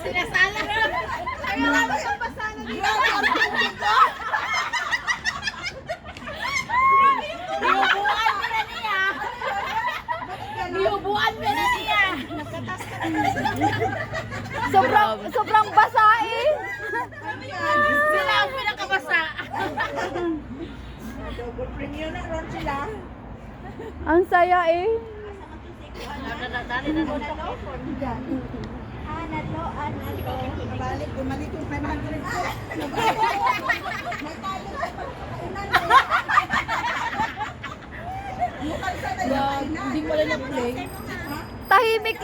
Sinasala. Ay, marami siyang basana dito. Diubuan mo na niya. Diubuan mo na niya. Nagkatas ka na. Sobrang basa eh. Sila ang pinakabasa. Double premium na ron sila. Ang saya eh. Dali na doon sa phone. Balik, bumalik yung 500 ko. Hindi pala na-play. Tahimik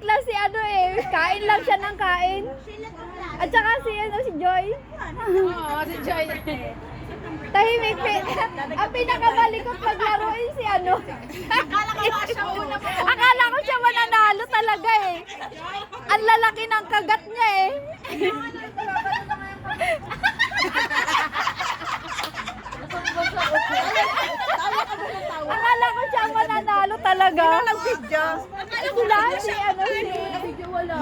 lang si ano eh. Kain lang siya ng kain. At saka si ano si Joy. Oo, si Joy. Tahimik. Ang pinakamalikot paglaruin si ano. Akala ko ba siya una pa. Akala ko siya mananalo talaga eh. Ang lalaki ng kagat niya eh. Akala ko siya mananalo talaga. Video. Wala si ano si...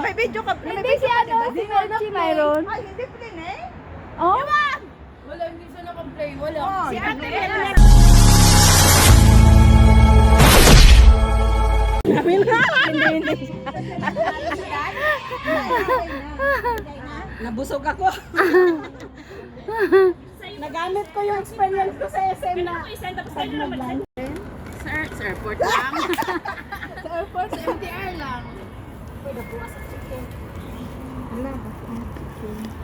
May video ka. Hindi si ano, si Melchi mayroon. Ay, hindi plin eh. Oh? Wala, hindi siya naka-play. Wala. Oh, Si ate. Nabusog ako. Nagamit ko yung experience ko sa SM na. Sa airport lang. Sa airport, sa MTR lang.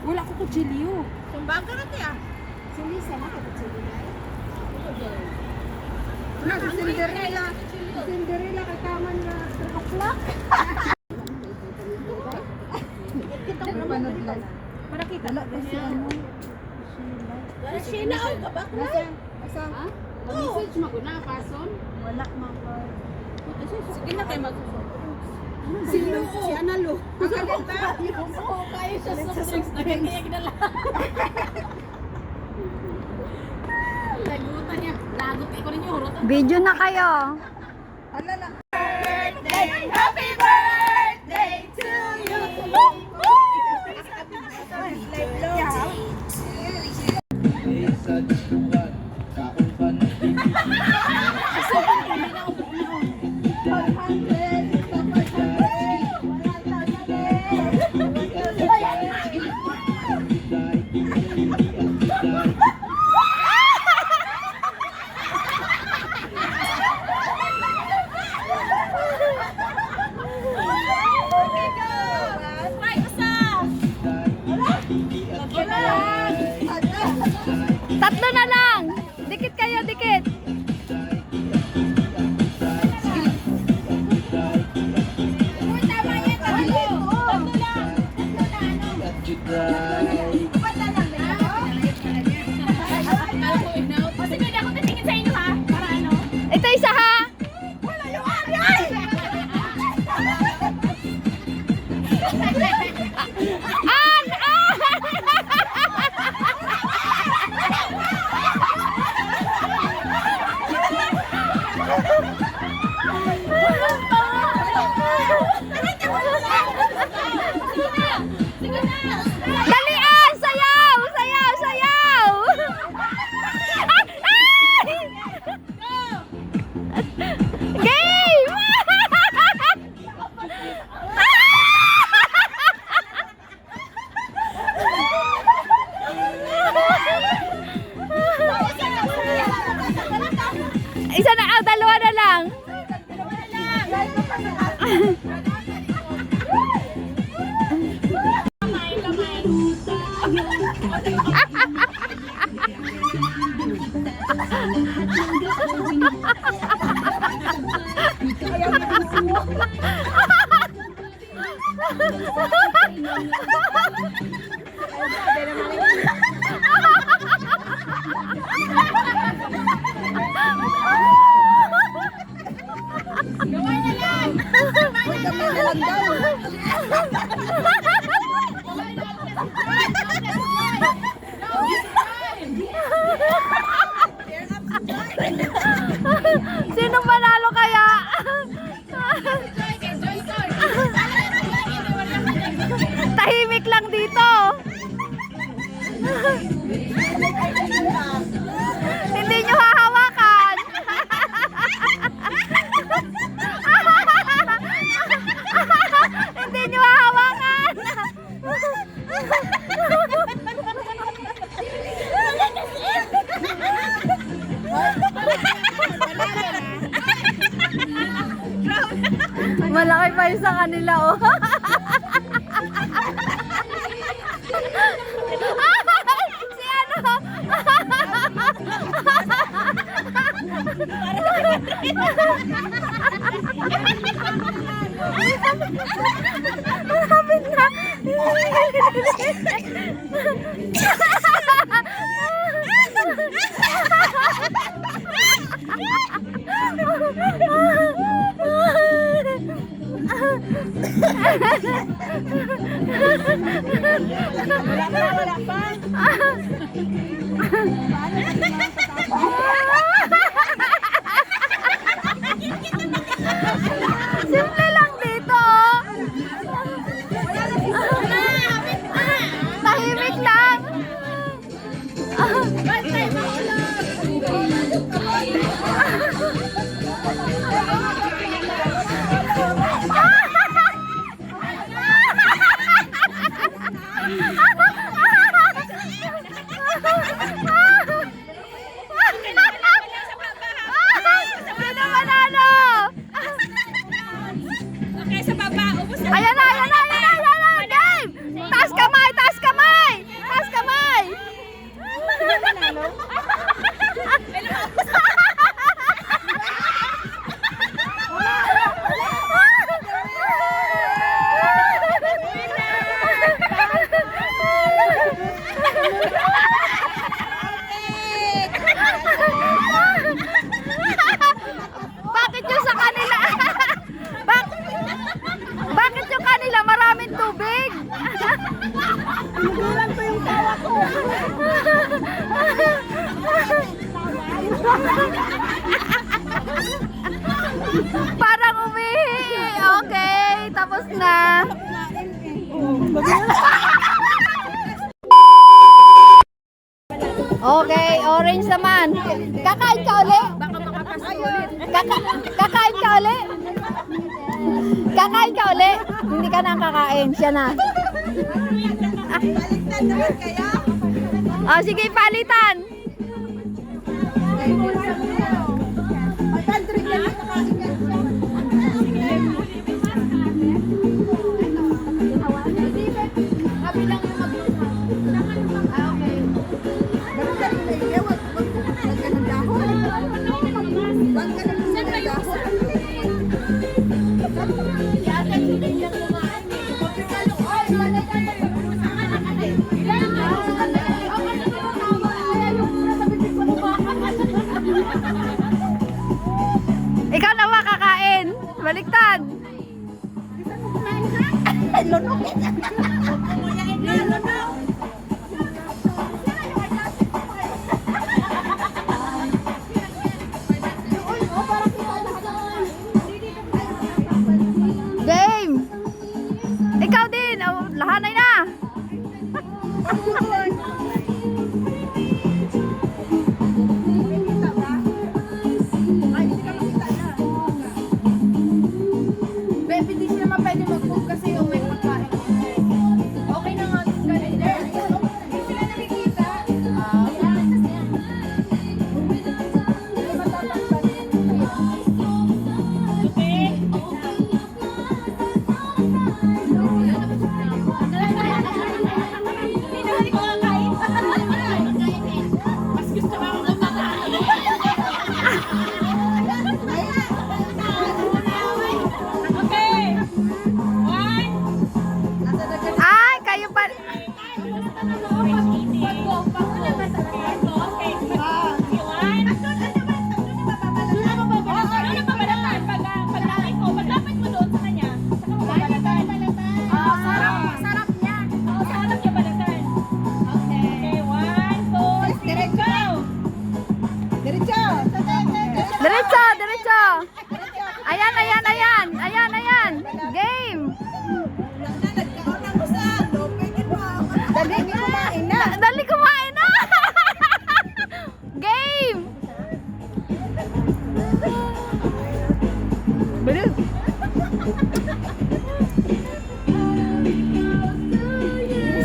Wala ko kutsilyo. Sumbang ka natin ah. Si Cinderella. Si Cinderella kataman na 3 o'clock. Napanood lang. Para kita. Wala ba si ano? Sheila, ang kabak na. Asa? Message mo ko na, pason. Wala mga. Sige na kayo mag... Si Lu. Si Ana Lu. Oo, kayo siya sa drinks. Nagkakiyag na lang. Lagutan niya. Lagot ko rin yung hurutan. Video na kayo. Ano na? Happy birthday to you! Tatlo na lang. Dikit kayo, dikit. Ito isa ha. Dalian! Sayaw! Sayaw! Sayaw! Game! Isa na, dalawa na lang. Sino manalo kaya? lang dito. Hindi nyo hahawakan. Hindi nyo hahawakan. Malaki pa yun sa kanila, oh. Si ano? Malapit na. Wala pa. Simple lang dito. Tahimik lang. Sino manalo? Okay, sa baba. Ubus na. Ayan na, ayan na, ayan na, ayan na, game! Taas kamay, taas kamay! Taas kamay! Bakit yung sa kanila? Bakit yung kanila maraming tubig? Nagulan ko yung tawa ko. Parang umihi. Okay, tapos na. Okay, orange naman. Kakain ka uli? Baka makapasok ulit. Kakain ka uli? Kakain ka uli? Hindi ka na kakain. Siya na. Baliktad naman kaya. Oh, sige, palitan. Ikaw na makakain. Baliktad. Dame! Ikaw din! Oh, lahanay na! Baby, di siya naman pwede mag-move kasi yung may pagkain. Okay na nga. Hindi sila nakikita. Okay.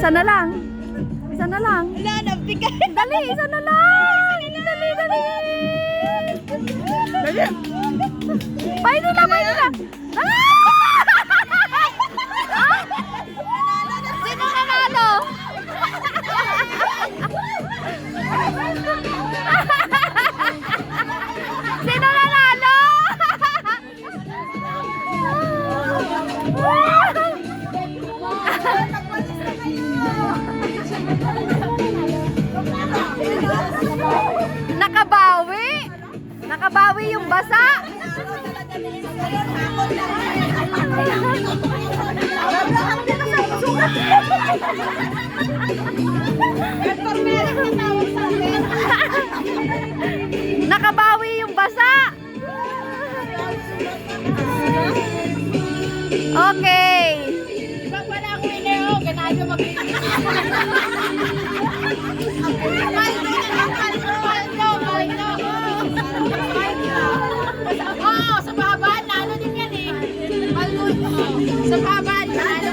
Isa na lang. Isa na lang. Wala na, bigat. Dali, isa na lang. Dali, dali. Paano na, paano na. Sino nanalo? Sino nanalo? Nakabawi. Nakabawi yung basa. Nakabawi yung basa. Okay. Pag wala akong winner, oh, ganado sa babaan, lalo din yan eh. Sa babaan, lalo.